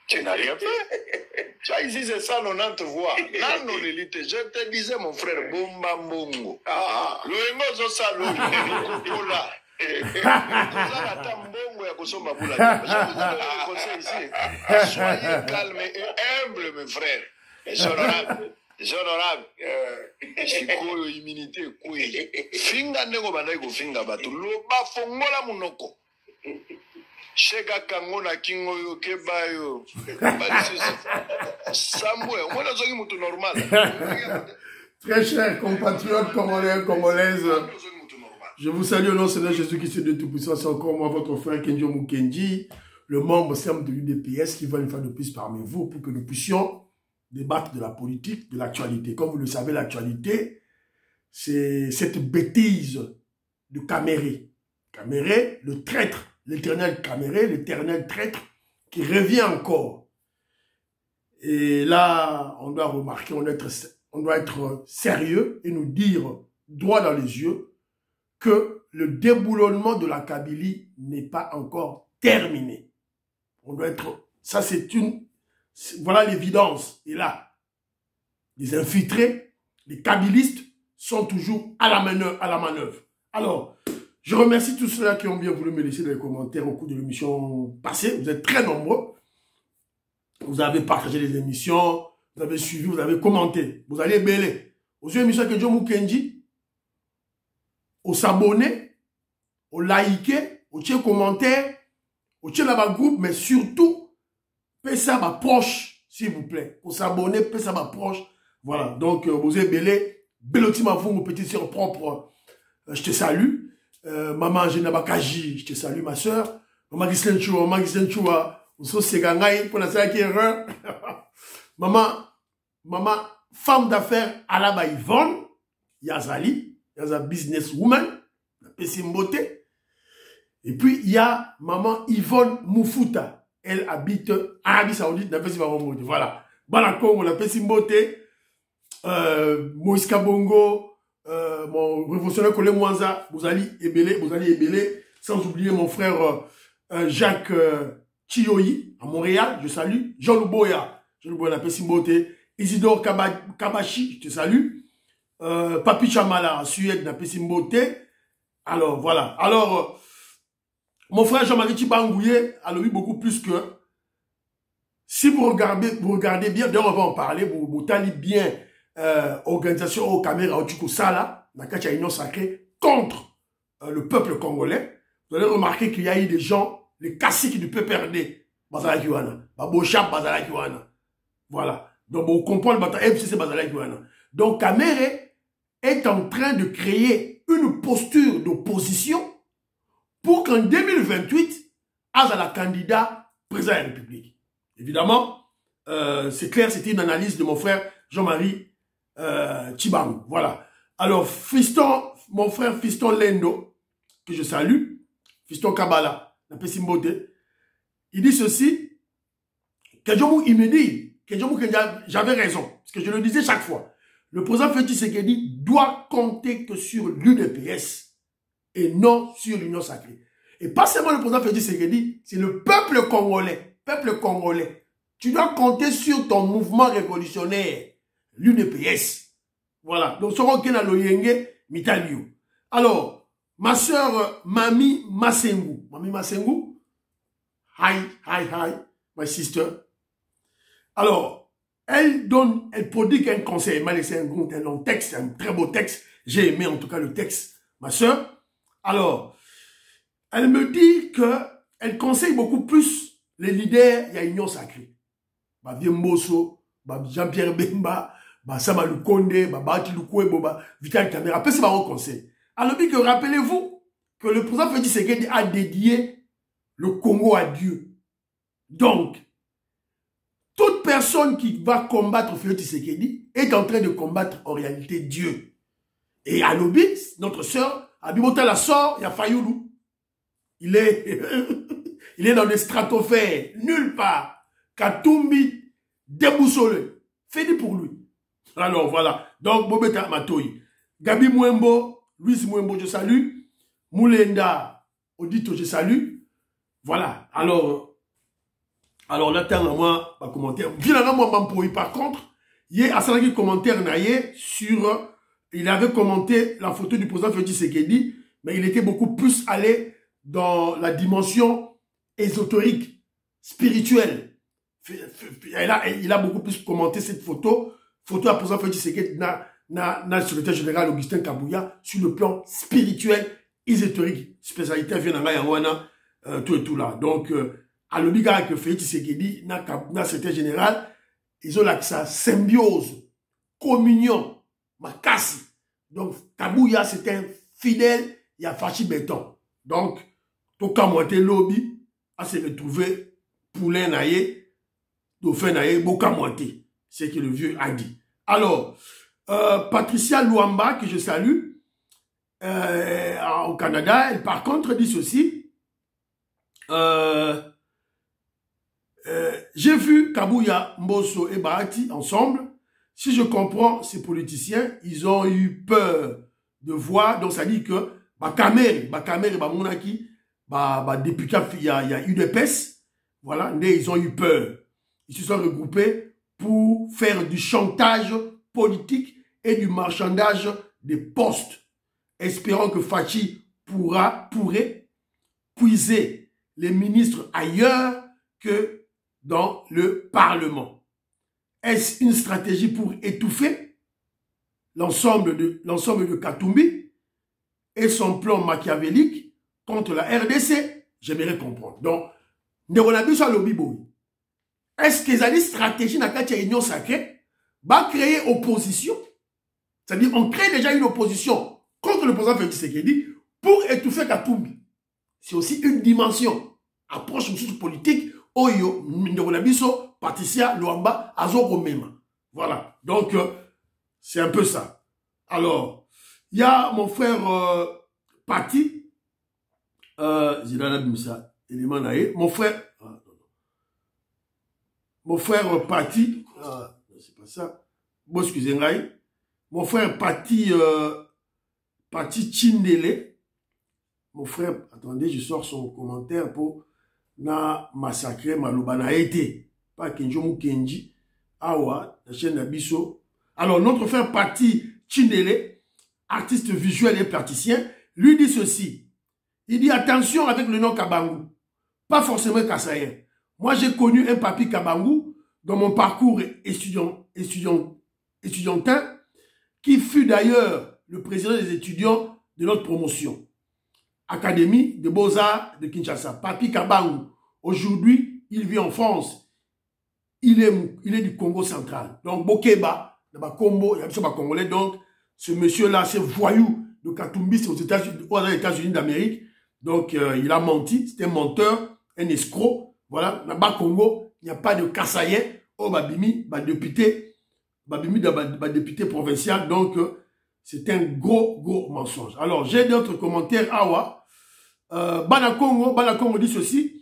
Tu n'as rien fait. Tu vois, ici, c'est 190 voix. Non, non, l'élite. Je te disais, mon frère, Bomba Mbongo. Loengo Zosalo, Kola. Soyez calme et humble, mes frères. C'est honorable. C'est honorable. Shikoyo, immunité, koué. Finga nego bandaiko finga batu. Loba fongola munoko. Shega kangona kingo yo kebayo. Sambwe, on a zogi mutu normal. Très chers compatriotes congolais, congolaises, je vous salue au nom de Seigneur Jésus-Christ de Tout-Puissant. C'est encore moi, votre frère Kenjo Mukenji, le membre simple de l'UDPS qui va une fois de plus parmi vous pour que nous puissions débattre de la politique, de l'actualité. Comme vous le savez, l'actualité, c'est cette bêtise de Caméré. Caméré, le traître, l'éternel Caméré, l'éternel traître qui revient encore. Et là, on doit remarquer, on doit être sérieux et nous dire droit dans les yeux que le déboulonnement de la Kabylie n'est pas encore terminé. On doit être, ça c'est voilà l'évidence. Et là, les infiltrés, les kabylistes sont toujours à la manœuvre. Alors, je remercie tous ceux-là qui ont bien voulu me laisser dans les commentaires au cours de l'émission passée. Vous êtes très nombreux. Vous avez partagé les émissions, vous avez suivi, vous avez commenté. Vous allez bêler. Aux émissions que Kenjo Mukenji, aux s'abonner, aux liker, aux tiens commentaires, aux tiens là-bas groupe, mais surtout, faites ça ma proche, s'il vous plaît. Aux s'abonner, faites ça ma proche. Voilà. Donc, vous avez bêlé. Béloti ma mon petite sœur propre. Je te salue. Maman Jenabakaji, je te salue, ma soeur. Maman Gislen Chua. Oso Segangaï, pour la salle qui est erreur. Maman, femme d'affaires Alaba Yvonne, Yazali, Yaza businesswoman, la Pessimbote. Et puis, il y a maman Yvonne Moufuta. Elle habite en Arabie Saoudite, la Pessimbote. Voilà. Banako, la Pessimbote, Moïse Kabongo, mon révolutionnaire collègue Mwanza, vous allez ébélé, sans oublier mon frère Jacques Chioyi, à Montréal, je salue. Jean Louboya, la Pessimbote. Isidore Kabashi, je te salue. Papi Chamala, à Suède, la Pessimbote. Alors, voilà. Alors, mon frère Jean-Marie Chibangouye a lu beaucoup plus que... Si vous regardez bien, d'ailleurs on va en parler, vous talez bien organisation au caméra au Tchiko Sala, dans la Union sacrée, contre le peuple congolais. Vous allez remarquer qu'il y a eu des gens, les caciques du PPRD, Bazala Kiwana, Babochap, Bazala Kiwana. Voilà. Donc, vous comprenez, FCC Bazala Kiwana. Donc, Caméré est en train de créer une posture d'opposition pour qu'en 2028, Azala candidat président de la République. Évidemment, c'est clair, c'était une analyse de mon frère Jean-Marie Chibang. Voilà. Alors, mon frère Fiston Lendo, que je salue, Fiston Kabala, la Pessimbote, il dit ceci, il me dit, j'avais raison, parce que je le disais chaque fois. Le président Félix Tshisekedi doit compter que sur l'UDPS et non sur l'Union sacrée. Et pas seulement le président Félix Tshisekedi, c'est le peuple congolais. Peuple congolais. Tu dois compter sur ton mouvement révolutionnaire, l'UDPS. Voilà. Donc, Sorokena Loyenge, Mitalio. Alors, ma soeur Mami Masengu. Mami Masengu. Hi, my sister. Alors, elle produit un conseil. Elle m'a laissé un long texte, un très beau texte. J'ai aimé en tout cas le texte, ma soeur. Alors, elle me dit qu'elle conseille beaucoup plus les leaders, il y a Union sacrée. Viemboso, Jean-Pierre Bemba, Sama Lukonde, Bati Lukwebo, Vital Kamera. Après, c'est mon conseil. Alors, rappelez-vous que le président Félix Tshisekedi a dédié le Congo à Dieu. Donc, toute personne qui va combattre Félix Tshisekedi est en train de combattre en réalité Dieu. Et Anobis, notre sœur, Abimota la sort, il y a Fayoulou. Il est dans les stratosphères, nulle part. Katumbi, déboussolé. Fini pour lui. Alors voilà. Donc, Bobeta Matoyi. Gabi Mwembo, Louis Mwembo, je salue. Moulenda, Odito, je salue. Voilà. Alors, Alors là, tant à moi, ma commentaire. Finalement, moi, par contre, il y a un commentaire sur. Il avait commenté la photo du président Félix Tshisekedi, mais il était beaucoup plus allé dans la dimension ésotérique, spirituelle. Il a beaucoup plus commenté cette photo du président Félix Tshisekedi le secrétaire général Augustin Kabouya sur le plan spirituel, ésotérique, spécialité tout et tout là. Donc, à l'obligat que Félix Tshisekedi, le secrétaire général, ils ont la symbiose, communion, makasi. Donc, Kabouya, c'est un fidèle, il y a Fachi Béton. Donc, tout cas, moi, lobby, à se retrouver poulain naïe, dauphin naïe, boka moité. C'est ce que le vieux a dit. Alors, Patricia Luamba, que je salue, au Canada, elle par contre dit ceci. J'ai vu Kabouya, Mbosso et Bahati ensemble. Si je comprends, ces politiciens, ils ont eu peur de voir. Donc, ça dit que Bakamer, Bamonaki, député, il y a UDPS. Voilà, mais ils ont eu peur. Ils se sont regroupés pour faire du chantage politique et du marchandage des postes. Espérons que Fachi pourrait puiser les ministres ailleurs que dans le Parlement. Est-ce une stratégie pour étouffer l'ensemble de Katumbi et son plan machiavélique contre la RDC? J'aimerais comprendre. Donc, est-ce qu'ils ont une stratégie dans la union sacrée va créer opposition? C'est-à-dire, on crée déjà une opposition contre le président Félix Tshisekedi pour étouffer Katumbi. C'est aussi une dimension. Approche politique. Oyo, Ndoronabiso, Patricia, Luamba, Azoko Mema. Voilà. Donc, c'est un peu ça. Alors, il y a mon frère Pati. Mon frère Pati. C'est pas ça. Bon, excusez-moi. Mon frère Pati Chindele. Mon frère, attendez, je sors son commentaire pour na massacré Maloba na été. Pas Kenjomu Kenji. Awa, la chaîne Nabiso. Alors, notre frère Pati Chindele, artiste visuel et plasticien, lui dit ceci. Il dit attention avec le nom Kabangu. Pas forcément Kassayen. Moi, j'ai connu un papi Kabangu dans mon parcours étudiantin, qui fut d'ailleurs le président des étudiants de notre promotion. Académie de Beaux-Arts de Kinshasa. Papi Kabangu. Aujourd'hui, il vit en France. Il est du Congo central. Donc, Bokeba, Combo, il y a des Congolais. Donc, ce monsieur-là, c'est voyou de Katumbi, c'est aux États-Unis d'Amérique. Donc, il a menti. C'est un menteur, un escroc. Voilà. Là-bas, Congo, il n'y a pas de Kassayen. Oh, Babimi, député provincial. Donc, c'est un gros mensonge. Alors, j'ai d'autres commentaires. Awa. Banakongo dit ceci.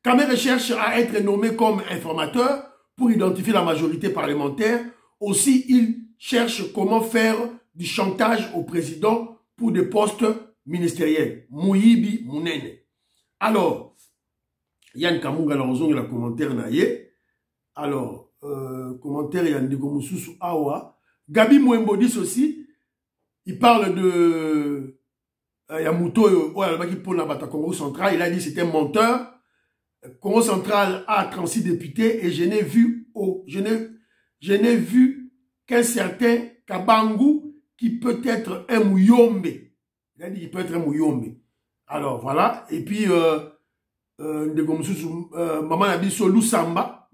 Kamere cherche à être nommé comme informateur pour identifier la majorité parlementaire. Aussi, il cherche comment faire du chantage au président pour des postes ministériels. Mouyibi Mounene. Alors, Yann Kamunga la commentaire naïe. Alors, commentaire Yann Degomususu Awa. Gabi Mouembo dit ceci. Il parle de Yamuto pour la Congo central. Il a dit c'est un menteur. Congo central a 36 députés et je n'ai vu qu'un certain Kabangu qui peut être un Mouyombe. Il a dit qu'il peut être un Mouyombe. Alors voilà. Et puis Maman Nabiso Lusamba,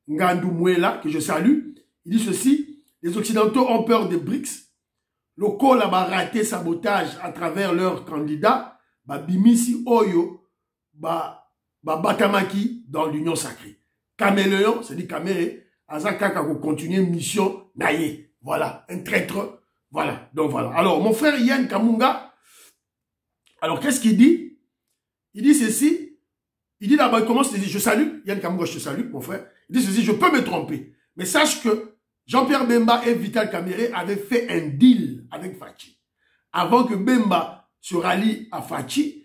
Ngandou Mouela, que je salue, il dit ceci. Les Occidentaux ont peur des BRICS. Le col a raté sabotage à travers leurs candidats. Bimisi Oyo, Batamaki dans l'union sacrée. Caméléon, c'est-à-dire Caméré, Azakaka pour continuer mission naïe. Voilà, un traître. Voilà, donc voilà. Alors, mon frère Yann Kamunga, alors qu'est-ce qu'il dit? Il dit ceci. Il dit d'abord, il commence à dire, je salue, Yann Kamunga, je te salue, mon frère. Il dit ceci, je peux me tromper. Mais sache que Jean-Pierre Bemba et Vital Kamerhe avaient fait un deal avec Fachi. Avant que Bemba se rallie à Fachi,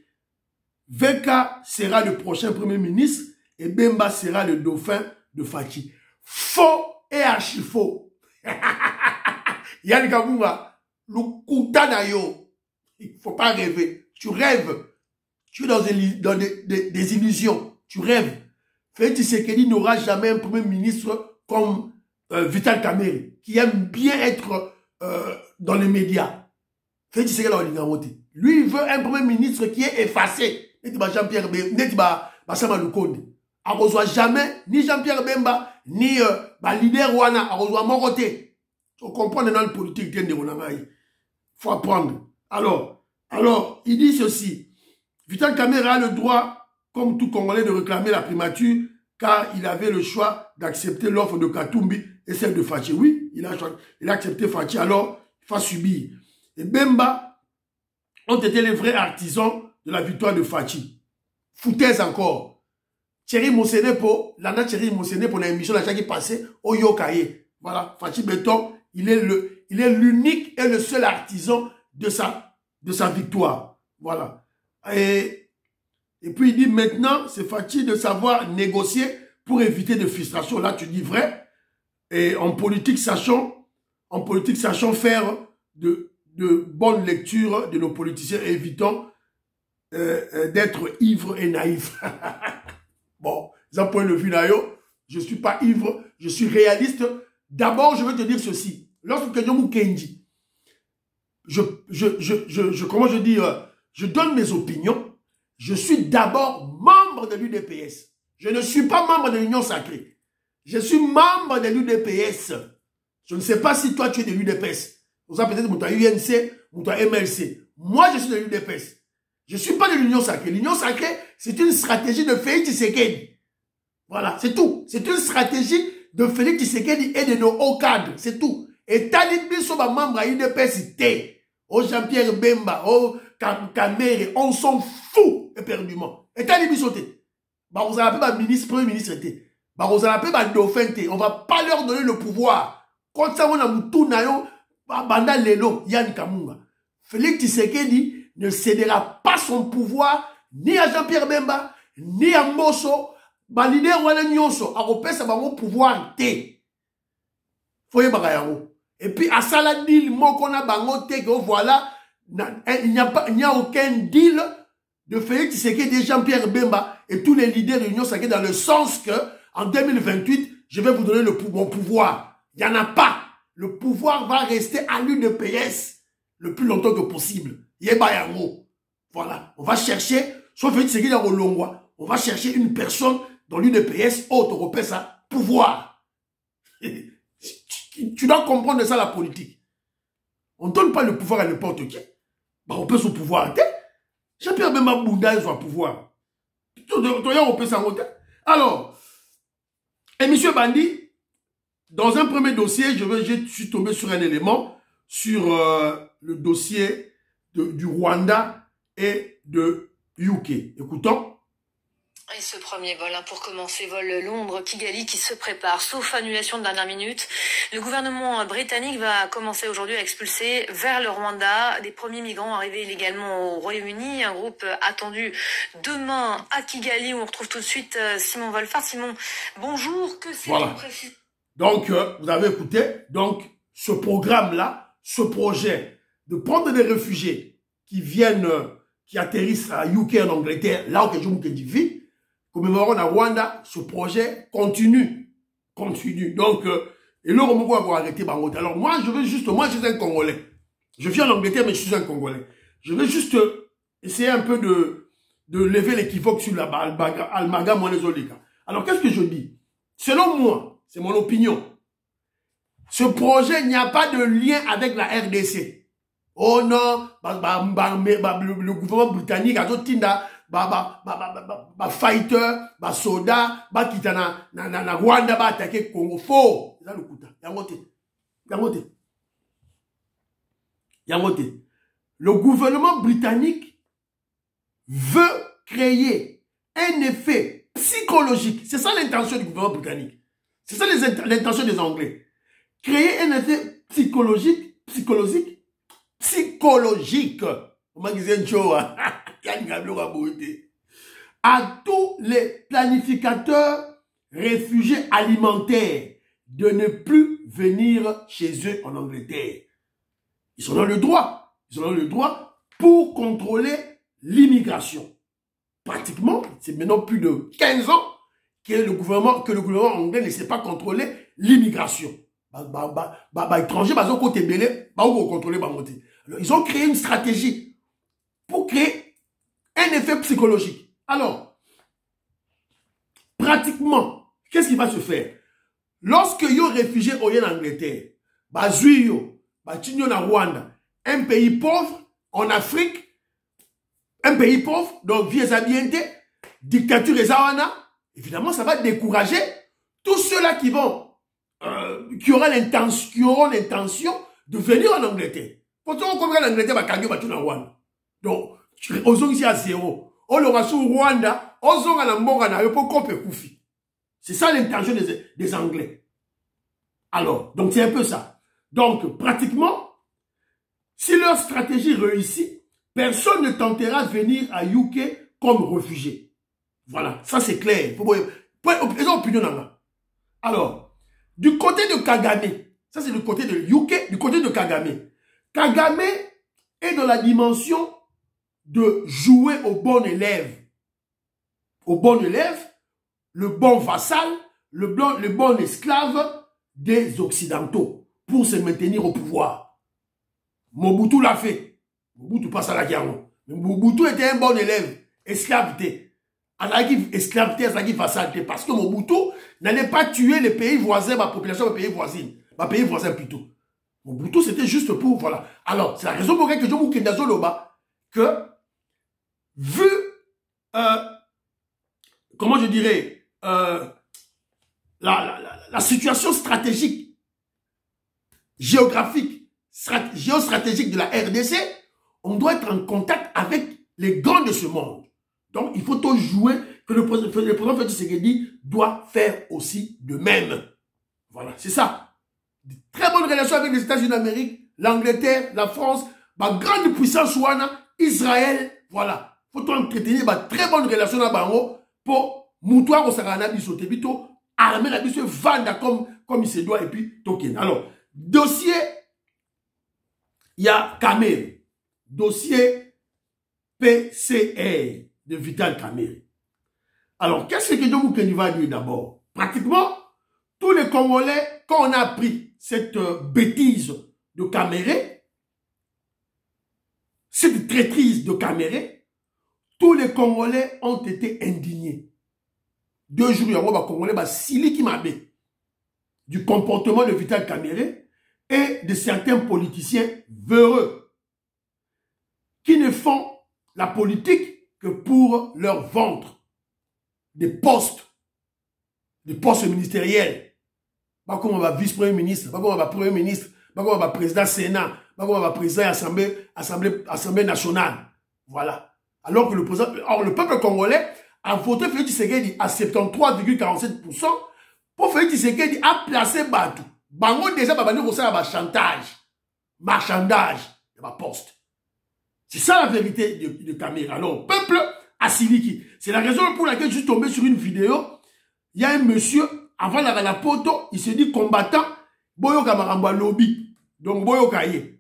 Veka sera le prochain premier ministre et Bemba sera le dauphin de Fachi. Faux et archi faux. Yann Kamunga, le Koutanayo. Il ne faut pas rêver. Tu rêves. Tu es dans des illusions. Tu rêves. Félix Tshisekedi n'aura jamais un premier ministre comme Vital Kamerhe, qui aime bien être dans les médias. Félix Tshisekedi, lui, il veut un premier ministre qui est effacé. Jean-Pierre Bemba, on ne reçoit jamais ni Jean-Pierre Bemba, ni leader Wana, on reçoit mon côté. On comprend dans le politique, il faut apprendre. Alors, il dit ceci. Vital Kamerhe a le droit, comme tout Congolais, de réclamer la primature, car il avait le choix d'accepter l'offre de Katumbi et celle de Fachi. Oui, il a accepté Fachi, alors il faut subir. Et Bemba ont été les vrais artisans de la victoire de Fachi. Foutaise encore. Thierry Mosenepo, l'ana Thierry Mosenepo, dans l'émission la qui passée au Yokaye. Voilà, Fachi Béton, il est l'unique et le seul artisan de sa victoire. Voilà. Et puis il dit maintenant, c'est Fachi de savoir négocier pour éviter de frustration. Là, tu dis vrai. Et en politique, sachant faire de bonnes lectures de nos politiciens, évitant d'être ivre et naïf. Bon, d'un point de vue d'ailleurs, je ne suis pas ivre, je suis réaliste. D'abord, je veux te dire ceci. Lorsque Kenyamu Kenji, comment je dis, je donne mes opinions. Je suis d'abord membre de l'UDPS. Je ne suis pas membre de l'Union Sacrée. Je suis membre de l'UDPS. Je ne sais pas si toi tu es de l'UDPS. Vous avez peut-être mon UNC, mon MLC. Moi, je suis de l'UDPS. Je ne suis pas de l'Union Sacrée. L'Union Sacrée, c'est une stratégie de Félix Tshisekedi. Voilà, c'est tout. C'est une stratégie de Félix Tshisekedi et de nos hauts cadres. C'est tout. Et Talibé sont membre à l'UDPS. Oh Jean-Pierre Bemba, oh Kamerhe, on s'en fout éperdument. Et Talibé sauté. Bah, vous allez appeler ministre, premier ministre. Bah, vous allez appeler dauphin. On ne va pas leur donner le pouvoir. Quand ça, on a moutou nayo, banda lelo, Yann Kamunga. Félix Tshisekedi ne cédera pas son pouvoir ni à Jean-Pierre Bemba, ni à Mosso, ba leader wala nyonso, a repesa ba mon pouvoir té. Foye bagayango. Et puis à sala deal moko na bango té que voilà, il n'y a aucun deal de Félix Tshisekedi et Jean-Pierre Bemba et tous les leaders de l'Union Sacrée dans le sens que en 2028, je vais vous donner mon pouvoir. Il n'y en a pas. Le pouvoir va rester à l'UDPS le plus longtemps que possible. Yebayango. Voilà. On va chercher, sauf Félix Tshisekedi dans Olongwa, on va chercher une personne dans l'UDPS haute européenne, ça, pouvoir. Tu dois comprendre ça, la politique. On ne donne pas le pouvoir à n'importe qui. Bah, on peut son pouvoir. Jean-Pierre Bemba Bounda est son pouvoir. Alors, et M. Bandi, dans un premier dossier, je suis tombé sur un élément, sur le dossier du Rwanda et de UK. Écoutons. Et ce premier vol, pour commencer, vol Londres-Kigali qui se prépare, sauf annulation de dernière minute. Le gouvernement britannique va commencer aujourd'hui à expulser vers le Rwanda des premiers migrants arrivés illégalement au Royaume-Uni. Un groupe attendu demain à Kigali où on retrouve tout de suite Simon Wolfart. Simon, bonjour, que c'est voilà. Précis? Donc, vous avez écouté, donc, ce programme-là, ce projet de prendre des réfugiés qui atterrissent à UK en Angleterre, là où je vit, commémorant à Rwanda, ce projet continue. Donc, et là, on va arrêter Bangote. Alors, moi, je suis un Congolais. Je vis en Angleterre, mais je suis un Congolais. Je vais juste essayer un peu de lever l'équivoque sur la Almaga, moi, les Olika. Alors, qu'est-ce que je dis? Selon moi, c'est mon opinion. Ce projet, il n'y a pas de lien avec la RDC. Oh non, le gouvernement britannique a d'autres tinda, fighter, soda, kitana, na Rwanda, attaquer Congo. Faux. C'est ça le coup. Yangote. Le gouvernement britannique veut créer un effet psychologique. C'est ça l'intention du gouvernement britannique. C'est ça l'intention des Anglais. Créer un effet psychologique. On m'a dit un show. à tous les planificateurs réfugiés alimentaires de ne plus venir chez eux en Angleterre. Ils sont dans le droit. Ils sont dans le droit pour contrôler l'immigration. Pratiquement, c'est maintenant plus de 15 ans que le gouvernement anglais ne sait pas contrôler l'immigration. Étrangers, ils ont créé une stratégie pour créer un effet psychologique. Alors, pratiquement, qu'est-ce qui va se faire? Lorsque yo réfugiés en Angleterre, en Rwanda, un pays pauvre en Afrique, un pays pauvre, donc vieux ambiente, dictature et zawana, évidemment, ça va décourager tous ceux-là qui auront l'intention de venir en Angleterre. Pourtant, on en Angleterre, donc, aux gens ici à zéro. On l'aura sur Rwanda, on s'en a koufi. C'est ça l'intention des Anglais. Alors, donc c'est un peu ça. Donc, pratiquement, si leur stratégie réussit, personne ne tentera de venir à UK comme réfugié. Voilà, ça c'est clair. Alors, du côté de Kagame, ça c'est du côté de UK, du côté de Kagame. Kagame est dans la dimension de jouer au bon élève. Au bon élève, le bon vassal, le bon esclave des Occidentaux pour se maintenir au pouvoir. Mobutu l'a fait. Mobutu passe à la guerre. Mobutu était un bon élève. Esclavité. Esclavité, vassalité. Parce que Mobutu n'allait pas tuer les pays voisins, ma population, les pays voisines. Ma pays voisin plutôt. Mobutu, c'était juste pour, voilà. Alors, c'est la raison pour laquelle je vous dis que, vu, comment je dirais, la situation stratégique, géographique, géostratégique de la RDC, on doit être en contact avec les grands de ce monde. Donc, il faut tout jouer que le président Félix Tshisekedi doit faire aussi de même. Voilà, c'est ça. De très bonnes relations avec les États-Unis d'Amérique, l'Angleterre, la France, ma grande puissance ouana, Israël, voilà. Il faut tout entretenir ma très bonne relation pour moutoir au Sarana bisote, bito, armer la bisote, vendre comme il se doit, et puis token. Alors, dossier, il y a Kamel. Dossier PCR de Vital Kamel. Alors, qu'est-ce que Djomou va dire d'abord? Pratiquement, tous les Congolais, quand on a appris cette bêtise de Kaméré, cette traîtrise de Kaméré, tous les Congolais ont été indignés. 2 jours, il y a un Congolais, Sili Kimabé, du comportement de Vital Kaméré et de certains politiciens véreux qui ne font la politique que pour leur ventre. Des postes ministériels. Pas comme on va vice-premier ministre, pas comme on va premier ministre, pas comme on va président Sénat, pas comme on va président Assemblée nationale. Voilà. Alors que le peuple congolais a voté Félix Tshisekedi à 73,47% pour Félix Tshisekedi a placé Batou. Bango déjà, chantage, marchandage de ma poste. C'est ça la vérité de Kamel. Alors, peuple à Siliki. C'est la raison pour laquelle je suis tombé sur une vidéo. Il y a un monsieur, avant la poto, il se dit combattant, Boyo Kamaramba lobby. Donc, Boyo Kaye.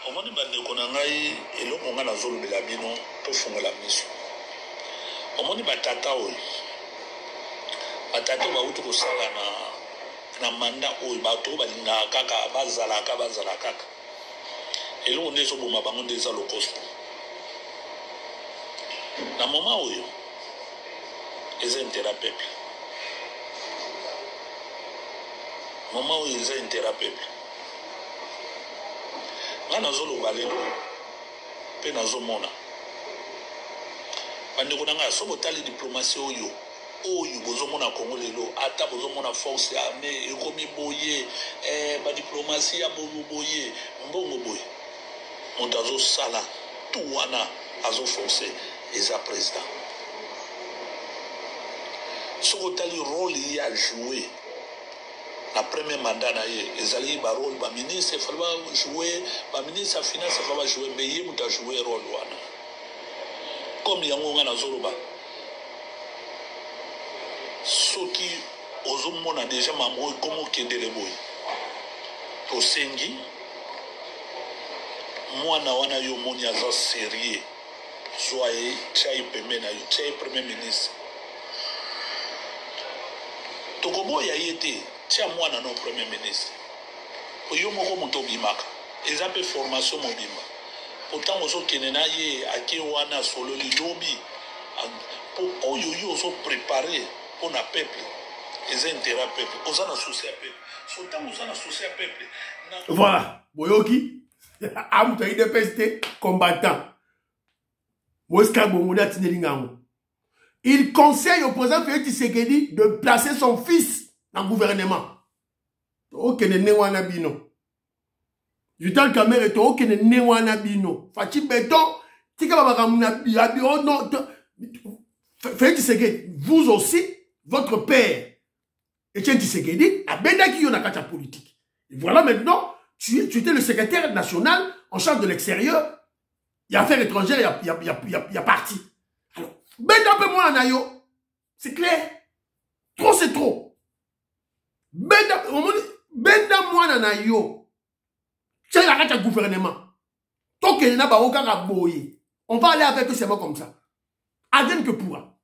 Omoni bande konangai eloko nga nazolobela bino tofungola miso. Omoni batata oyo. Batata bauti kosala na manda oyo bato balinga kaka bazala kaka. Et là, on est sur le bango déjà le costume. Dans le moment où ils ont intérêt peuple. Moment où ils ont intérêt peuple. Là, nous avons le balai. Puis nous avons mona. Quand nous avons so botali diplomatie oyo. Oyo bozomona Congo lelo. Ata bozomona force armée. Ekomi boye. Ba diplomatie ya boye. Mbongo boye. On a sala tout wana azo forcé les président. Ce que le rôle il a joué la première mandat ils allaient ba rôle ba ministre il fallait jouer ba ministre finance il fallait jouer mais il a joué rôle wana comme yango na zoloba soki ozomona déjà mambo comment kendele boy tosengi mwana wana yo moni aza sérieux soye chai pembe na yo chai premier ministre tokoboya yete tia mwana no premier ministre oyo moko moto bimaka eza pe formation mobimba pourtant ozokende na ye ake wana solo lilobi po oyo yo ozo préparer pour na peuple eza intérêt peuple oza na souci ya peuple so tant oza na souci ya peuple voilà boyoki amuta IDPST combattant Moïska Bongoda Tinelingango. Il conseille au président Félix Tshisekedi de placer son fils dans le gouvernement. Ok, ne wana bino. Vital Kamerhe est ok, ne wana bino. Fachi Beton, tika babakamuna biro non. Félix Tshisekedi, vous aussi, votre père, Etienne Tshisekedi, a bendaki yo na kacha politique. Et voilà maintenant, tu étais le secrétaire national en charge de l'extérieur. Il y a affaires étrangères, il y a parti. Alors, ben un peu moins en ayo. C'est clair. Trop, c'est trop. Ben moins en ayo. C'est la rate à gouvernement. Tant qu'il n'y a pas aucun raboyer. On va aller avec eux, c'est bon comme ça. Adène que pourra.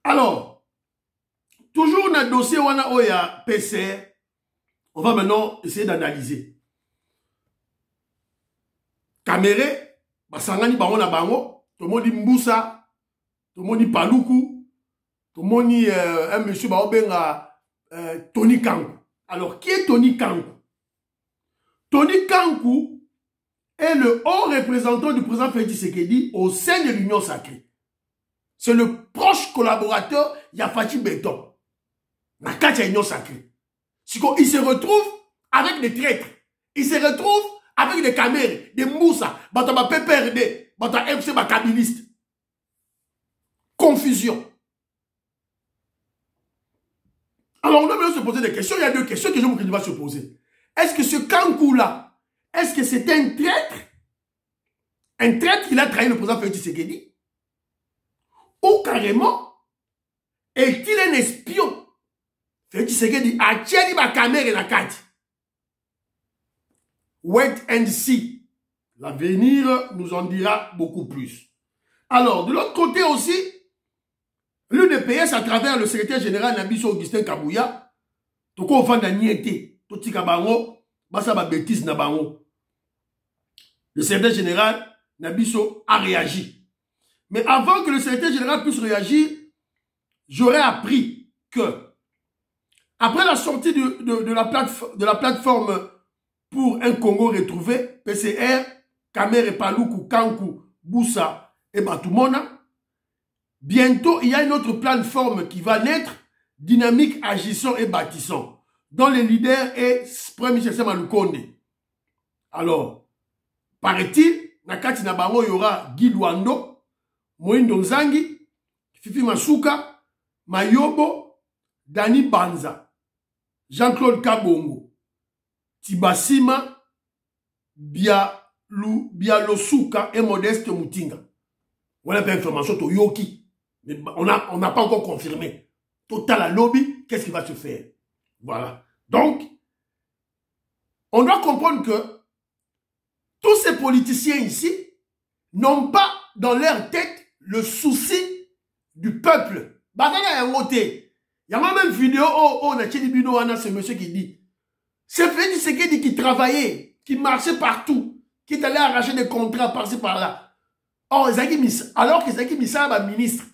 Alors, toujours dans le dossier où il y a PCR, on va maintenant essayer d'analyser. Kamerhe, basangani bango na bango, tout le monde dit Mboussa, tout le monde dit Paluku, tout le monde dit un monsieur Baobenga Tony Kankou. Alors, qui est Tony Kankou? Tony Kankou est le haut représentant du président Félix Tshisekedi au sein de l'Union sacrée. C'est le proche collaborateur Yafati Beton. La carte de l'Union sacrée. Il se retrouve avec des traîtres. Il se retrouve avec des Kamerhe, des Moussa, batama PPRD, batama MC bakabiliste. Confusion. Alors on doit se poser des questions. Il y a deux questions que je vais se poser. Est-ce que ce Kankou-là, est-ce que c'est un traître? Un traître qui a trahi le président Félix Tshisekedi? Ou carrément, est-il un espion? Félix Tshisekedi a tieni ba Kamerhe la carte. Wait and see. L'avenir nous en dira beaucoup plus. Alors, de l'autre côté aussi, l'UDPS, à travers le secrétaire général Nabiso Augustin Kabouya, toko ofanda niete, totika bango, basa ba bêtise na bango. Le secrétaire général Nabiso a réagi. Mais avant que le secrétaire général puisse réagir, j'aurais appris que, après la sortie de la plateforme pour un Congo retrouvé, PCR, Kamerhe, Paluku, Kankou, Boussa et Batumona. Bientôt, il y a une autre plateforme qui va naître, dynamique, agissant et bâtissant, dont le leader est Premier ministre Malukonde. Alors, paraît-il, Nakati Nabango, il y aura Guy Luando, Moïndo Nzangi, Fifi Masuka, Mayobo, Dani Banza, Jean-Claude Kabongo, Tibasima, Bialosuka et Modeste Moutinga. Voilà l'information to Yoki. Mais on n'a pas encore confirmé. Total à lobby, qu'est-ce qui va se faire? Voilà. Donc, on doit comprendre que tous ces politiciens ici n'ont pas dans leur tête le souci du peuple. Bagana ya voté. Il y a même une vidéo on a Tchélibino Anna, c'est monsieur qui dit. C'est Félix Tshisekedi qui travaillait, qui marchait partout, qui est allé arracher des contrats par-ci par-là. Or, alors que Zaki Missa est ministre,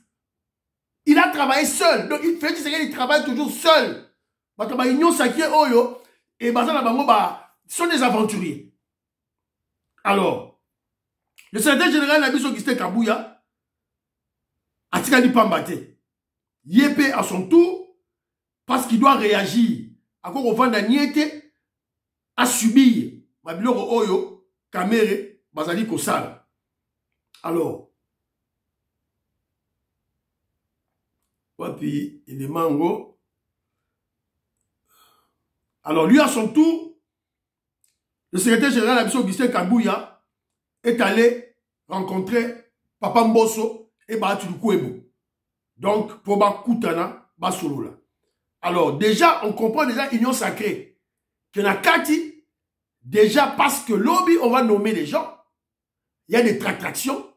il a travaillé seul. Donc, Félix Tshisekedi travaille toujours seul. L'Union sacrée, Oyo, et Bazana Bango, sont des aventuriers. Alors, le secrétaire général Nabiso Augustin Kabouya a tiré Pambate. Yépé à son tour, parce qu'il doit réagir. Encore au vent d'Aniete, à subir. Mabiloro Oyo, Kamerhe, Bazali Kosala. Alors, puis il est mango. Alors, lui, à son tour, le secrétaire général Nabiso Augustin Kabouya est allé rencontrer Papa Mbosso et Bahati Lukwebo. Donc, pour Bakutana, Basolola. Alors, déjà, on comprend déjà Union Sacrée. Que na Kati, déjà parce que lobby, on va nommer les gens. Il y a des tractations.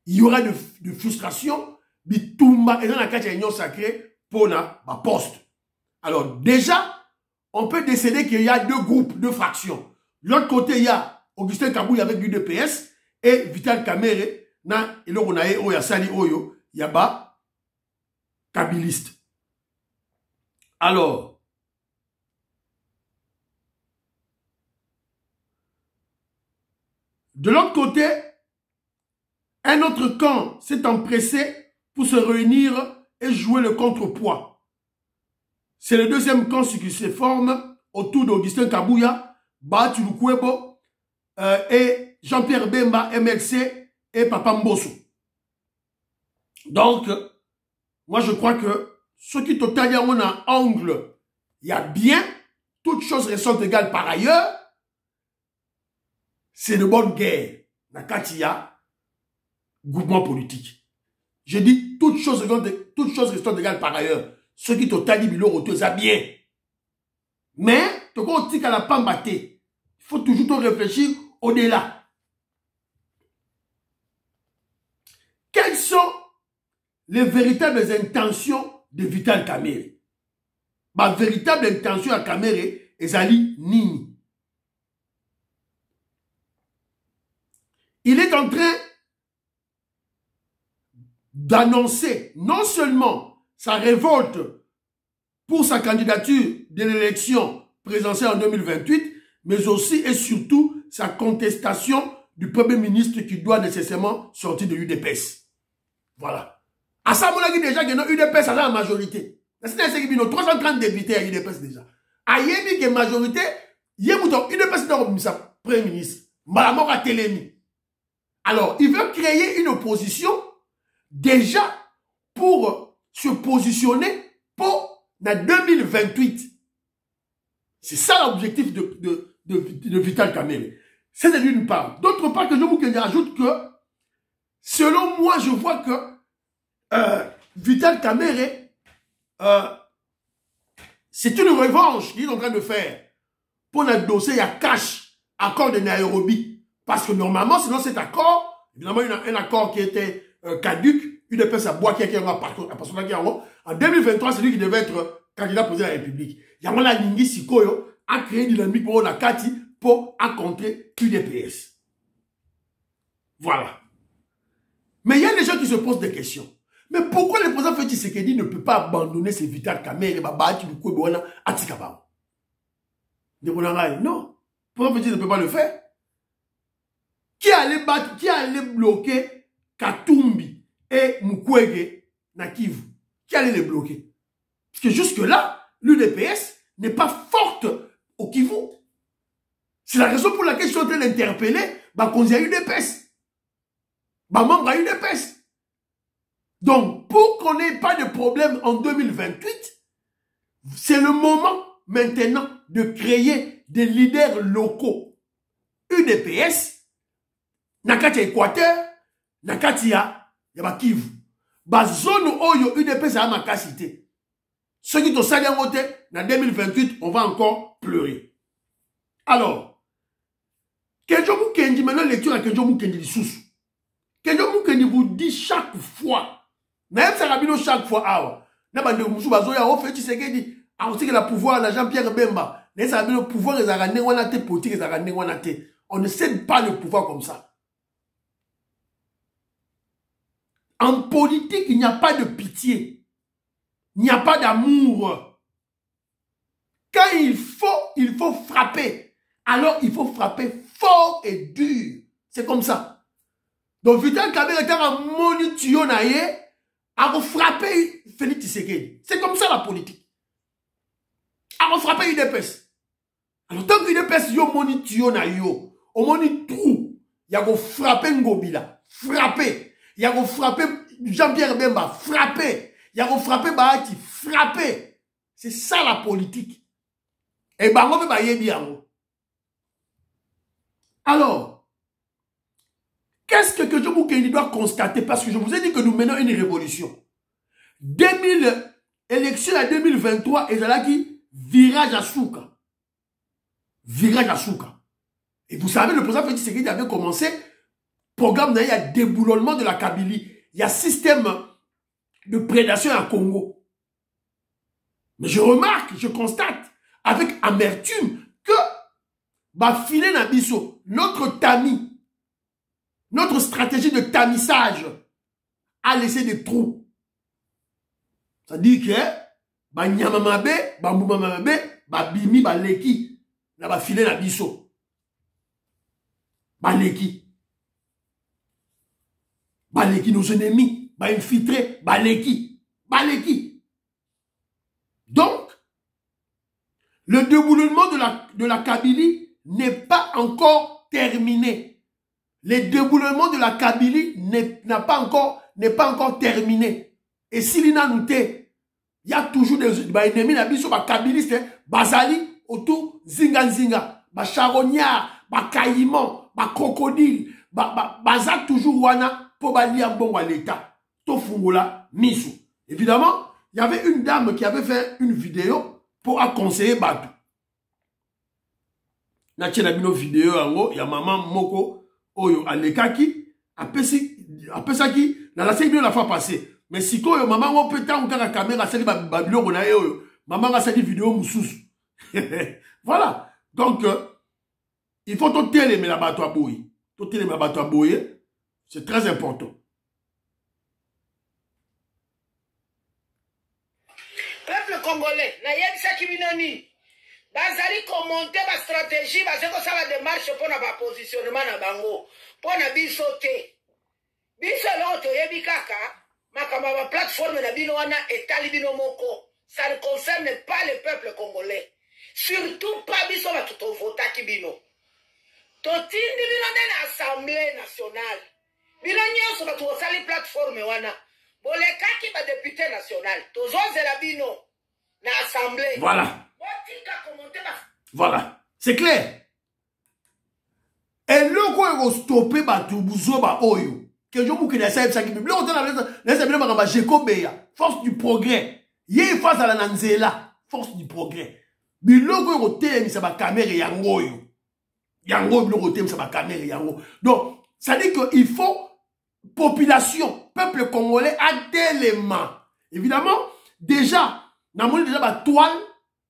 Il y aura de frustration. Bitumba, et dans la Kati, il y a Union Sacrée pour na poste. Alors, déjà, on peut décider qu'il y a deux groupes, deux fractions. De l'autre côté, il y a Augustin Kabouy avec l'UDPS et Vital Kamerhe, na, et là, on a Oya Sali Oyo, il y a bas, kabiliste. Alors, de l'autre côté, un autre camp s'est empressé pour se réunir et jouer le contrepoids. C'est le deuxième camp qui se forme autour d'Augustin Kabouya, Bahati Lukwebo et Jean-Pierre Bemba, MLC et Papa Mbosso. Donc, moi je crois que ce qui total on a angle, il y a bien, toutes choses restent égales par ailleurs, c'est de bonne guerre. Nakatia, groupement politique. Je dis toutes choses restent égales par ailleurs. Ce qui total bilo retour ça bien. Mais, tu quand on à la pambate, il faut toujours réfléchir au-delà. Quelles sont les véritables intentions de Vital Kamerhe? Ma véritable intention à Kamerhe est Ali Nini. Il est en train d'annoncer non seulement sa révolte pour sa candidature de l'élection présidentielle en 2028, mais aussi et surtout sa contestation du Premier ministre qui doit nécessairement sortir de l'UDPS. Voilà. À ça, on a dit déjà que l'UDPS a la majorité. C'est 330 députés à l'UDPS déjà. A yébi que majorité, l'UDPS est le Premier ministre. Malamor a télémi. Alors, il veut créer une opposition déjà pour se positionner pour la 2028. C'est ça l'objectif de Vital Kamerhe. C'est d'une part. D'autre part, que je vous ajoute que, selon moi, je vois que Vital Kamerhe, c'est une revanche qu'il est en train de faire pour notre dossier à cash, accord de Nairobi. Parce que normalement, sinon cet accord, évidemment, il y a un accord qui était caduc, une espèce à bois qui est en 2023, c'est lui qui devait être candidat président de la République. Yamala Lingi Sikoyo a créé une dynamique pour la Kati pour contrer UDPS. Voilà. Mais il y a des gens qui se posent des questions. Mais pourquoi le président Félix Tshisekedi ne peut pas abandonner ses Vital Kamerhe et Bahati Lukwebo à Tikabao? Non. Pourquoi Félix ne peut pas le faire? Qui allait battre, qui allait bloquer Katumbi et Mukwege na Kivu? Qui allait les bloquer? Parce que jusque-là, l'UDPS n'est pas forte au Kivu. C'est la raison pour laquelle je suis en train d'interpeller Bakonzi à UDPS. Membre à UDPS. Donc, pour qu'on n'ait pas de problème en 2028, c'est le moment maintenant de créer des leaders locaux. UDPS, Nakati Équateur, Nakati ya Kivu. Zone oyo UDPS a ma cité. Ceux qui ont salé en vote, en 2028, on va encore pleurer. Alors, Kenjo Mukendi, maintenant lecture à Kenjo Mukendi Lissous. Kenjo Mukendi vous dit chaque fois, même ça rabino chaque fois, n'a pas de Moussou Bazoya, on fait Tshisekedi, on sait que le pouvoir de Jean-Pierre Bemba, n'a pas le pouvoir des Aranais, on a été politique, des Aranais, on a été. On ne cède pas le pouvoir comme ça. En politique, il n'y a pas de pitié. Il n'y a pas d'amour. Quand il faut frapper. Alors, il faut frapper fort et dur. C'est comme ça. Donc, Vital Kamerhe est un monitio naïe à frapper Félix Tshisekedi. C'est comme ça la politique. À frapper UDPS. Alors, tant que UDPS yo monitio naïe, au monitrou, il y a frapper Ngobila. Frapper. Il y a frappé Jean-Pierre Bemba, frappé. Il y a frappé Bahati, frappé. C'est ça la politique. Et Bango fait bien. Alors, Qu'est-ce que Kedjo Moukeni doit constater? Parce que je vous ai dit que nous menons une révolution. Élection à 2023, et là qui virage à Souka. Virage à Souka. Et vous savez, le président Félix Tshisekedi avait commencé, programme, il y a déboulonnement de la Kabylie. Il y a système de prédation à Congo. Mais je remarque, je constate, avec amertume, que Bafile Nabiso, notre tamis, notre stratégie de tamissage a laissé des trous. Ça dit que ba nyamamabe, ba moumamabe, ba bimi, ba leki, na ba filé na biso. Ba leki. Ba leki nos ennemis, ba infiltré, ba leki. Ba leki. Donc, le déboulonnement de la Kabylie n'est pas encore terminé. Le déboulonnement de la Kabylie n'est pas encore terminé. Et si l'ina nouté, il y a toujours des ennemis, des Kabylistes, Bazali, autour, Zinga, Charognard, Caïman, Crocodile, Bazak toujours wana, pour bali en bon à l'État. Tofungola, Misu. Évidemment, il y avait une dame qui avait fait une vidéo pour conseiller Batu. Na tchela bino vidéo ango, il y a maman Moko, Oyo, Alekaki, apesaki, na la série de la fois passée. Mais si quoi, maman, on peut tant la caméra, c'est Babylon, on a maman a cette vidéo moussous. Voilà. Donc, il faut tout télémer la bateau à bouillir. Tout télémer la bateau à bouillir, c'est très important. Peuple congolais, naïe Saki Binoni, Bazali commenter ma stratégie, parce que ça va démarche pour notre positionnement na bango, pour na bisoté. Biso yebi kaka. Ma plateforme na bino wana etali bino moko. Ça ne concerne pas le peuple congolais. Surtout pas biso ba tout vota ki bino. Totindi bino na Assemblée nationale. Bino nyonso ba tout sali plateforme wana. Bolekaki ba député national. Tozoze la bino na Assemblée. Voilà. Voilà. C'est clair. Et le quoi va stopper ba tout buzo ba oyo. Que je vous force du progrès. Yé face à la Nanzela, force du progrès. Bilogo rotem ça va caméra yangoyo. Yango bilogo rotem ça va caméra yango. Donc, ça dit qu'il faut population, peuple congolais à d'éléments. Évidemment, déjà, dans le déjà ba toile,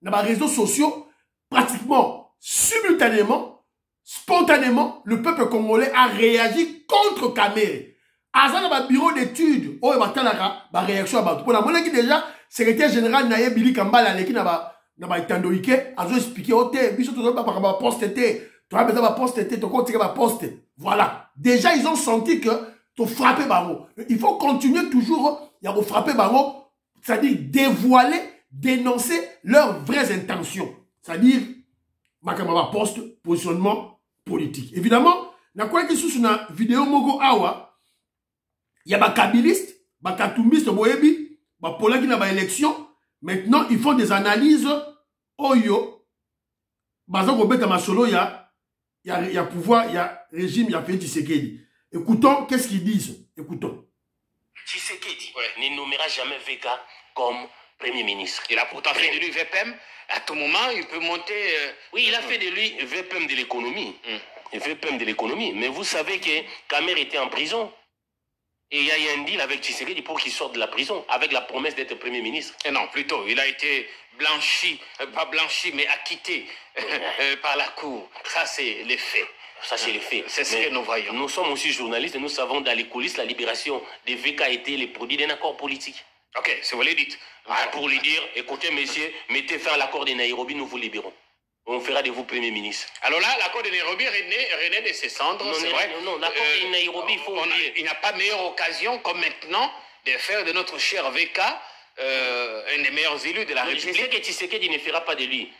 dans les réseaux sociaux, pratiquement simultanément, spontanément, le peuple congolais a réagi contre Kamere. Azan dans le bureau d'études, oh, ma réaction à Batou. Pour la monnaie qui déjà, secrétaire général Naye Billy Kambala, qui n'a pas été a expliqué, oh, t'es, biso, tu dois pas poster, tu as besoin de poster, tu dois poster. Voilà. Déjà, ils ont senti que tu frappes Baro. Il faut continuer toujours, il y a frapper Baro, c'est-à-dire dévoiler, dénoncer leurs vraies intentions. C'est-à-dire, Makamaba poste, positionnement politique. Évidemment, na quoi que sous une vidéo Mogo Awa, il y a des kabylistes, des katoumistes, des polaks qui n'ont pas d'élection. Maintenant, ils font des analyses. Oyo, il y a pouvoir, il y a régime, il y a fait Tshisekedi. Écoutons, qu'est-ce qu'ils disent? Écoutons. Tshisekedi ne nommera jamais Veka comme Premier ministre. Il a pourtant fait de lui VPM. À tout moment, il peut monter... Oui, il a fait de lui VPM de l'économie. VPM de l'économie. Mais vous savez que Kamer était en prison. Et il y a eu un deal avec Tshisekedi pour qu'il sorte de la prison, avec la promesse d'être Premier ministre. Et non, plutôt, il a été blanchi, pas blanchi, mais acquitté par la Cour. Ça, c'est les faits. Ça, c'est les faits. C'est ce que nous voyons. Nous sommes aussi journalistes et nous savons dans les coulisses la libération des VK a été le produit d'un accord politique. Ok, si vous le dites. Pour lui dire, écoutez, messieurs, mettez fin à l'accord de Nairobi, nous vous libérons. On fera de vous Premier ministre. Alors là, l'accord de Nairobi renaît de ses cendres, c'est vrai. Non, l'accord de Nairobi, il faut oublier. Il n'y a pas meilleure occasion comme maintenant de faire de notre cher VK un des meilleurs élus de la République. Je sais que Tshisekedi ne fera pas de lui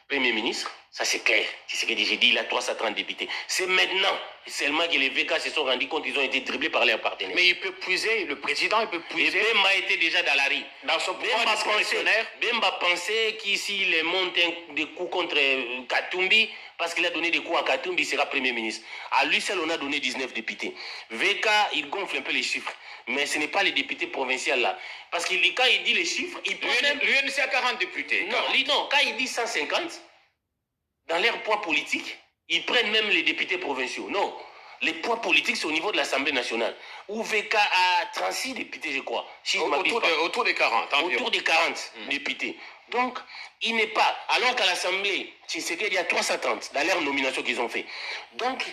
Premier ministre. Ça, c'est clair. C'est ce que j'ai dit, il a 330 députés. C'est maintenant seulement que les VK se sont rendus compte qu'ils ont été dribblés par leurs partenaires. Mais il peut puiser, le président, il peut puiser. Et Bemba était déjà dans la rue. Dans son pouvoir discrétionnaire. Bemba pensait qu'ici, il monte des coups contre Katumbi, parce qu'il a donné des coups à Katumbi, il sera Premier ministre. À lui seul, on a donné 19 députés. VK, il gonfle un peu les chiffres. Mais ce n'est pas les députés provinciaux là. Parce que quand il dit les chiffres, il peut... L'UNC a 40 députés. Non, quand il dit 150... Dans leur poids politique, ils prennent même les députés provinciaux. Non, les poids politiques, c'est au niveau de l'Assemblée nationale. Où VK a 36 députés, je crois. Si Autour des 40. Environ. Autour des 40 députés. Donc, il n'est pas... Alors qu'à l'Assemblée, il y a 330 dans leur nomination qu'ils ont fait. Donc,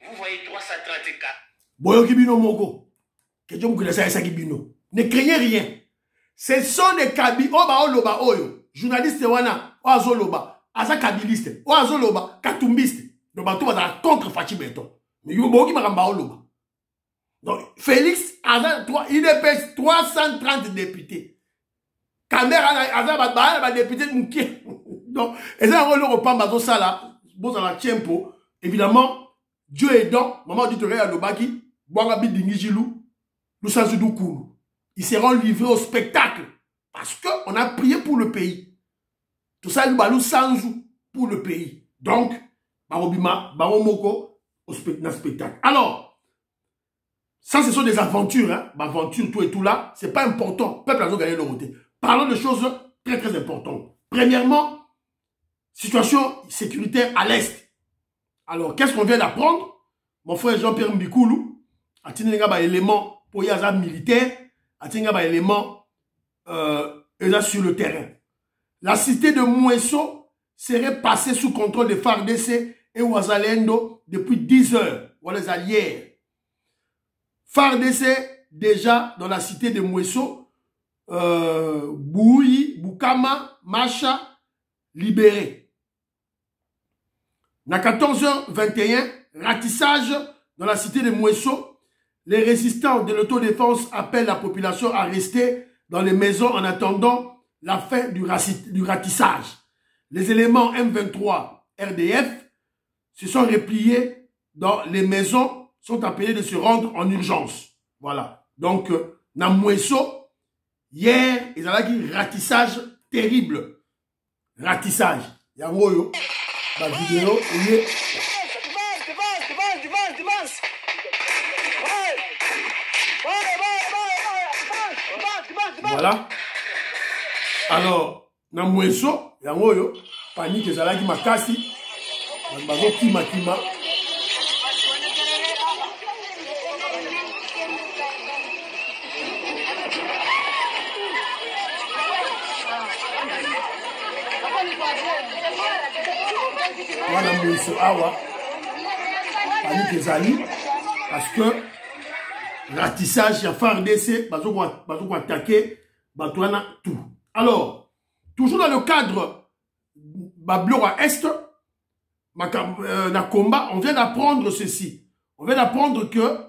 vous voyez 330 cas. Boyo Kibino Moko. Ne craignez rien. Ce sont des Kabi. Oba Oloba Oyo. Journaliste Wana. Oazo Loba. Asa kabiliste, o azo loba, katumbiste. Donc, bateau va contre Fachi Beton. Mais il y a un loba. Donc, Félix, il pèse 330 députés. Kamera, Asa, député Mouké. Donc, et ça, on le reprend, bateau ça là, bon, ça la tiempo. Évidemment, Dieu aidant, maman dit, tu regardes le baki, Boanga Bidingijilou, nous sans Koulou. Ils seront livrés au spectacle. Parce qu'on a prié pour le pays. Tout ça, nous balou sans pour le pays. Donc, Barobima, Baromoko, au spectacle. Alors, ça, ce sont des aventures, hein. Aventures, tout et tout là, c'est pas important. Le peuple a gagné le côté. Parlons de choses très, très importantes. Premièrement, situation sécuritaire à l'Est. Alors, qu'est-ce qu'on vient d'apprendre? Mon frère Jean-Pierre Mbikoulou a tenu un élément pour y avoir militaire, a tenu un élément sur le terrain. La cité de Mouesso serait passée sous contrôle des FARDC et Ouazalendo depuis 10 heures. Voilà les alliés. FARDC, déjà dans la cité de Mouesso, Bouyi, Boukama, Macha, libérés. À 14h21, ratissage dans la cité de Mouesso. Les résistants de l'autodéfense appellent la population à rester dans les maisons en attendant la fin du ratissage. Les éléments M23 RDF se sont repliés dans les maisons, sont appelés de se rendre en urgence. Voilà. Donc, dans Mouesso, hier, ils avaient dit ratissage terrible. Ratissage. Il y a la vidéo. Voilà. Alors, na Mouesso, yango yo, panique ezalaki makasi, bazo kima. Voilà Mouesso awa, panique ezali, parce que ratissage ya FARDC, bazo attaquer, batouana tout. Alors, toujours dans le cadre Bablora Est, na combat, on vient d'apprendre ceci. On vient d'apprendre que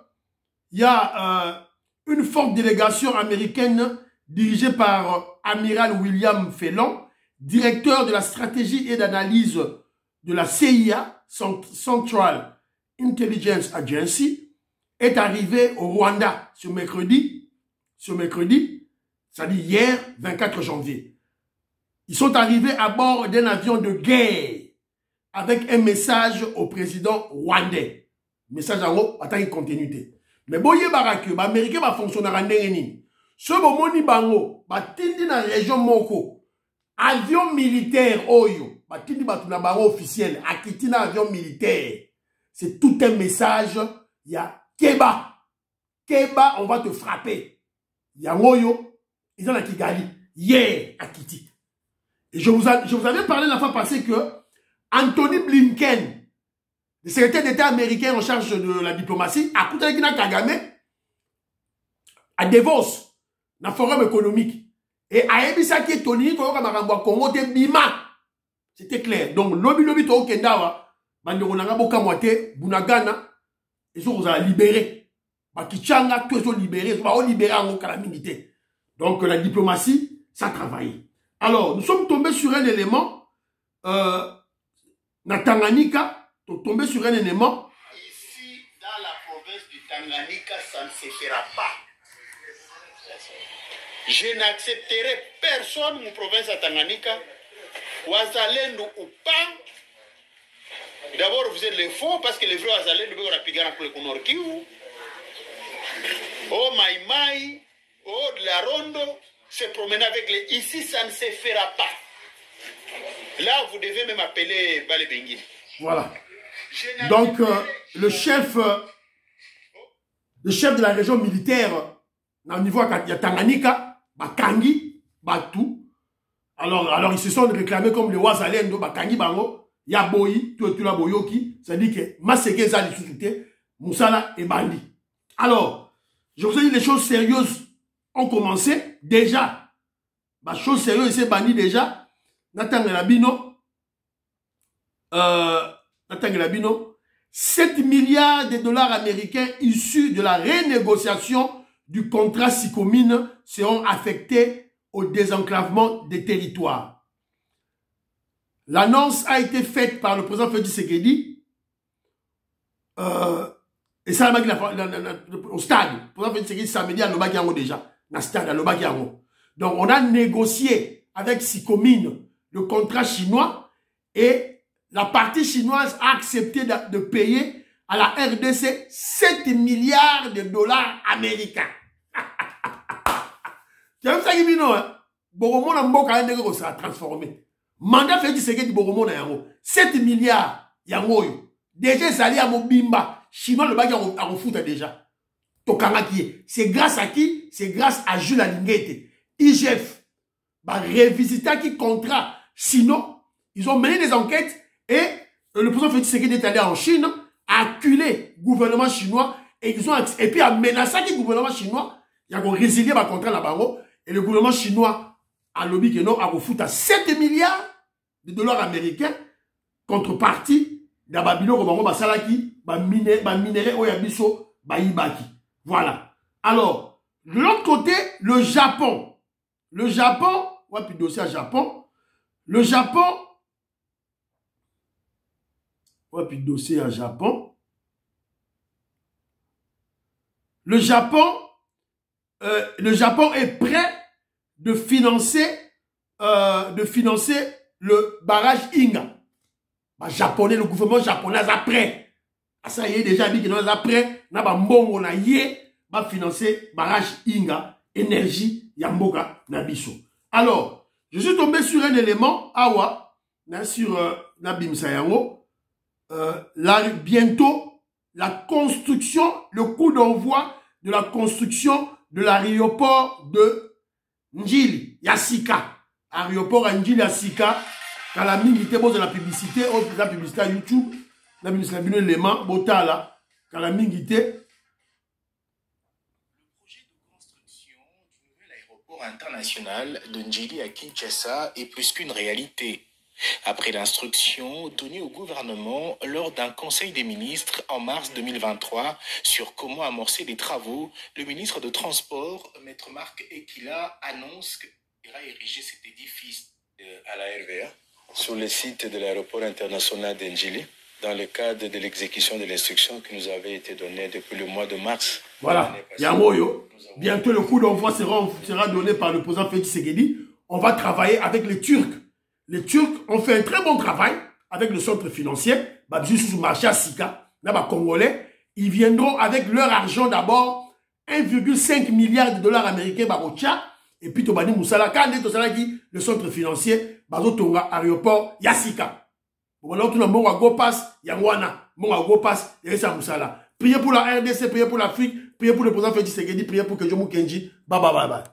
il y a une forte délégation américaine dirigée par Amiral William Fellon, directeur de la stratégie et d'analyse de la CIA, Central Intelligence Agency, est arrivée au Rwanda ce mercredi, c'est-à-dire hier, 24 janvier. Ils sont arrivés à bord d'un avion de guerre avec un message au président rwandais. Message en haut, attends une continuité. Mais boye barake, ba américain va fonctionner en nini. Ce moment ni bango, ba tindi na région moko. Avion militaire oyo, ba tindi ba tuna bango officiel, akiti na avion militaire. C'est tout un message, il y a Keba. Keba, on va te frapper. Yangoyo, ils ont la Kigali. Hier, à Kiti. Et je vous avais parlé la fois passée que Anthony Blinken, le secrétaire d'État américain en charge de la diplomatie, a coûté Kina Kagame à Davos, dans le forum économique. Et à Ebisa qui est Tony, Congo, Bima. C'était clair. Donc, lobby, to Kendawa, Banderonanga, Bokamote, Bunagana, ils ont libéré. Bakichanga, tous sont libérés, ils sont libérés en calamité. Donc, la diplomatie, ça travaille. Alors, nous sommes tombés sur un élément, na Tanganyika, tomber sur un élément. Ici, dans la province du Tanganyika, ça ne se fera pas. Je n'accepterai personne en province de Tanganyika, Wazalendo ou pas. D'abord, vous êtes les faux parce que les vrais Wazalendo, vous avez pigé pour le Konorkiou. Oh Maïmaï, oh de la Rondo, se promener avec les. Ici, ça ne se fera pas. Là, vous devez même appeler Balébengui. Voilà. Donc, le chef de la région militaire, au niveau de Tanganyika, Bakangi, Batou. Alors, ils se sont réclamés comme les Wazalendo, Bakangi, Bango. Yaboyi, Tuetula Boyoki, c'est-à-dire que Maseke Zali Sousouté, Moussala et Bandi. Alors, je vous ai dit, les choses sérieuses ont commencé déjà. Les choses sérieuses, c'est Bandi déjà. Nathan Gelabino, 7 milliards de dollars américains issus de la renégociation du contrat Sicomine seront affectés au désenclavement des territoires. L'annonce a été faite par le président Félix Tshisekedi et ça au stade. Le président Félix Tshisekedi samedi à Lobakiango déjà. Dans le stade à Lobakiango. Donc on a négocié avec Sicomine le contrat chinois et la partie chinoise a accepté de payer à la RDC 7 milliards de dollars américains. Tu as vu ça qui vient, hein? Bon, on a beaucoup ça a transformé. Mandat fait du Tshisekedi Boromo na yango 7 milliards yango yo déjà sali à Mobimba chinois le bagi a refoute déjà tokanga qui c'est grâce à qui? C'est grâce à Jules Alingete IGF bah revisiter qui contrat sinon ils ont mené des enquêtes et le président Félix Tshisekedi est allé en Chine acculer le gouvernement chinois et ils ont et puis a menacé le gouvernement chinois il y a résilié le contrat là-bas et le gouvernement chinois à lobby que non, à refoutre à 7 milliards de dollars américains, contrepartie, d'Ababilo, Robango, Basalaki, Minerai, Oyabiso, Baibaki. Voilà. Alors, de l'autre côté, le Japon. Le Japon, on va plus dossier à Japon. Le Japon, on va plus dossier à Japon. Le Japon est prêt de financer le barrage Inga. Bah, japonais, le gouvernement japonais est prêt. Ça y est déjà dit que nous sommes prêts. Nous avons financer le barrage Inga, énergie Yamboka Nabiso. Alors, je suis tombé sur un élément, Awa, sur Nabim Sayango. Bientôt, la construction, le coup d'envoi de la construction de l'aéroport de Njili, Yassika. Aéroport Njili, Yassika. Quand la minute de la publicité à YouTube, la ministre de l'élément, Botala, quand la minute. Le projet de construction du nouvel aéroport international de Njili à Kinshasa est plus qu'une réalité. Après l'instruction donnée au gouvernement lors d'un conseil des ministres en mars 2023 sur comment amorcer les travaux, le ministre de Transport, Maître Marc Ekila, annonce qu'il ira ériger cet édifice à la RVA sur le site de l'aéroport international d'Njili dans le cadre de l'exécution de l'instruction qui nous avait été donnée depuis le mois de mars. Voilà, Yamoyo, bientôt le coup d'envoi sera donné par le président Félix Tshisekedi. On va travailler avec les Turcs. Les Turcs ont fait un très bon travail avec le centre financier, juste sous marché à Sika, là-bas congolais. Ils viendront avec leur argent d'abord, 1,5 milliard de dollars américains, Barocha, et puis Tobani Moussala, quand on est dit le centre financier, Bazotonga, aéroport, Yassika. Voilà, tout le monde a go pass, Yangwana, mon a go pass, Yessa Moussala. Priez pour la RDC, priez pour l'Afrique, priez pour le président Félix Tshisekedi, priez pour que Jomo Kenji, bye bye bye bye.